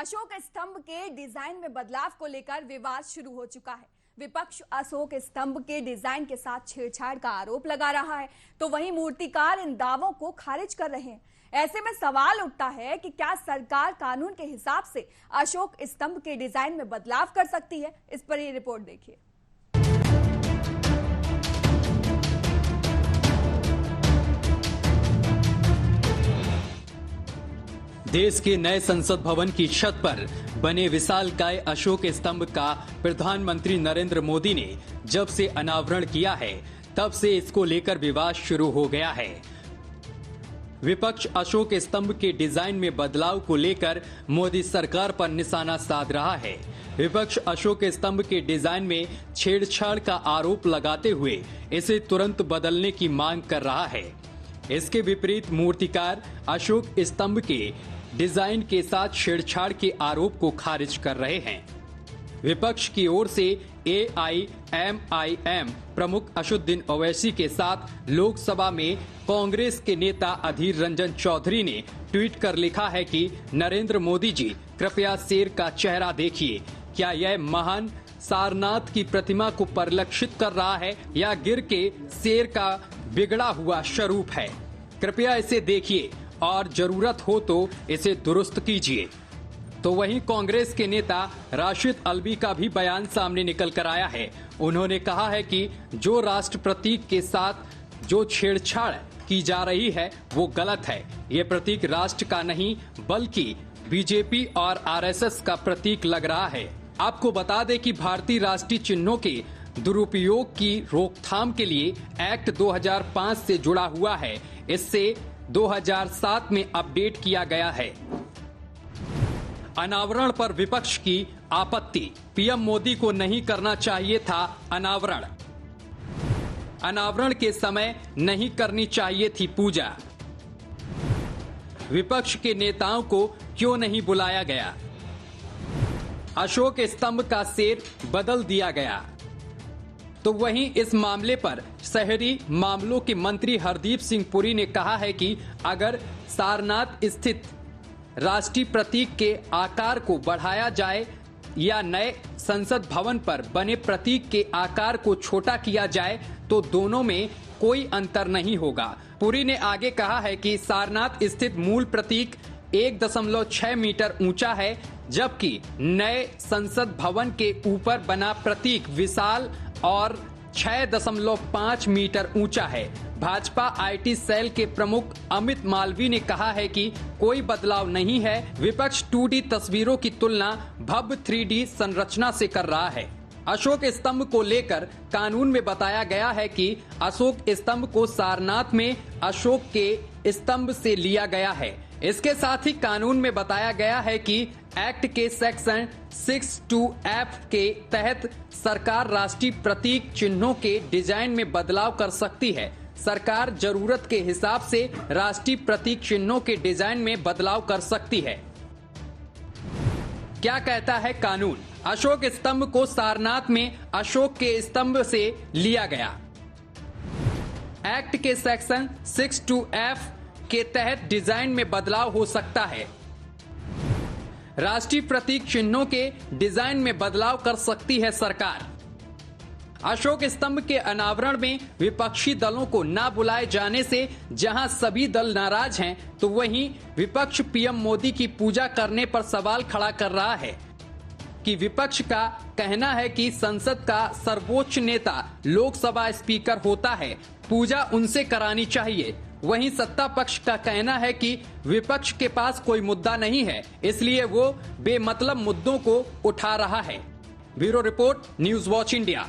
अशोक स्तंभ के डिजाइन में बदलाव को लेकर विवाद शुरू हो चुका है। विपक्ष अशोक स्तंभ के डिजाइन के साथ छेड़छाड़ का आरोप लगा रहा है, तो वहीं मूर्तिकार इन दावों को खारिज कर रहे हैं। ऐसे में सवाल उठता है कि क्या सरकार कानून के हिसाब से अशोक स्तंभ के डिजाइन में बदलाव कर सकती है। इस पर ये रिपोर्ट देखिए। देश के नए संसद भवन की छत पर बने विशालकाय अशोक स्तंभ का प्रधानमंत्री नरेंद्र मोदी ने जब से अनावरण किया है, तब से इसको लेकर विवाद शुरू हो गया है। विपक्ष अशोक स्तंभ के डिजाइन में बदलाव को लेकर मोदी सरकार पर निशाना साध रहा है। विपक्ष अशोक स्तंभ के डिजाइन में छेड़छाड़ का आरोप लगाते हुए इसे तुरंत बदलने की मांग कर रहा है। इसके विपरीत मूर्तिकार अशोक स्तंभ के डिजाइन के साथ छेड़छाड़ के आरोप को खारिज कर रहे हैं। विपक्ष की ओर से AIMIM प्रमुख असदुद्दीन ओवैसी के साथ लोकसभा में कांग्रेस के नेता अधीर रंजन चौधरी ने ट्वीट कर लिखा है कि नरेंद्र मोदी जी, कृपया शेर का चेहरा देखिए। क्या यह महान सारनाथ की प्रतिमा को परिलक्षित कर रहा है या गिर के शेर का बिगड़ा हुआ स्वरूप है? कृपया इसे देखिए और जरूरत हो तो इसे दुरुस्त कीजिए। तो वहीं कांग्रेस के नेता राशिद अल्वी का भी बयान सामने निकल कर आया है। उन्होंने कहा है कि जो राष्ट्र प्रतीक के साथ जो छेड़छाड़ की जा रही है वो गलत है। ये प्रतीक राष्ट्र का नहीं बल्कि बीजेपी और RSS का प्रतीक लग रहा है। आपको बता दें कि भारतीय राष्ट्रीय चिन्हों के दुरुपयोग की रोकथाम के लिए एक्ट 2005 से जुड़ा हुआ है। इससे 2007 में अपडेट किया गया है। अनावरण पर विपक्ष की आपत्ति। पीएम मोदी को नहीं करना चाहिए था अनावरण। अनावरण के समय नहीं करनी चाहिए थी पूजा। विपक्ष के नेताओं को क्यों नहीं बुलाया गया? अशोक स्तंभ का शेर बदल दिया गया। तो वहीं इस मामले पर शहरी मामलों के मंत्री हरदीप सिंह पुरी ने कहा है कि अगर सारनाथ स्थित राष्ट्रीय प्रतीक के आकार को बढ़ाया जाए या नए संसद भवन पर बने प्रतीक के आकार को छोटा किया जाए तो दोनों में कोई अंतर नहीं होगा। पुरी ने आगे कहा है कि सारनाथ स्थित मूल प्रतीक 1.6 मीटर ऊंचा है, जबकि नए संसद भवन के ऊपर बना प्रतीक विशाल और 6.5 मीटर ऊंचा है। भाजपा IT सेल के प्रमुख अमित मालवीय ने कहा है कि कोई बदलाव नहीं है। विपक्ष 2D तस्वीरों की तुलना भव्य 3D संरचना से कर रहा है। अशोक स्तंभ को लेकर कानून में बताया गया है कि अशोक स्तंभ को सारनाथ में अशोक के स्तंभ से लिया गया है। इसके साथ ही कानून में बताया गया है कि एक्ट के सेक्शन 62F के तहत सरकार राष्ट्रीय प्रतीक चिन्हों के डिजाइन में बदलाव कर सकती है। सरकार जरूरत के हिसाब से राष्ट्रीय प्रतीक चिन्हों के डिजाइन में बदलाव कर सकती है। क्या कहता है कानून? अशोक स्तंभ को सारनाथ में अशोक के स्तंभ से लिया गया। एक्ट के सेक्शन 62F के तहत डिजाइन में बदलाव हो सकता है। राष्ट्रीय प्रतीक चिन्हों के डिजाइन में बदलाव कर सकती है सरकार। अशोक स्तंभ के अनावरण में विपक्षी दलों को न बुलाए जाने से जहां सभी दल नाराज हैं, तो वहीं विपक्ष पीएम मोदी की पूजा करने पर सवाल खड़ा कर रहा है कि विपक्ष का कहना है कि संसद का सर्वोच्च नेता लोकसभा स्पीकर होता है, पूजा उनसे करानी चाहिए। वहीं सत्ता पक्ष का कहना है कि विपक्ष के पास कोई मुद्दा नहीं है, इसलिए वो बेमतलब मुद्दों को उठा रहा है। Bureau report, news watch India.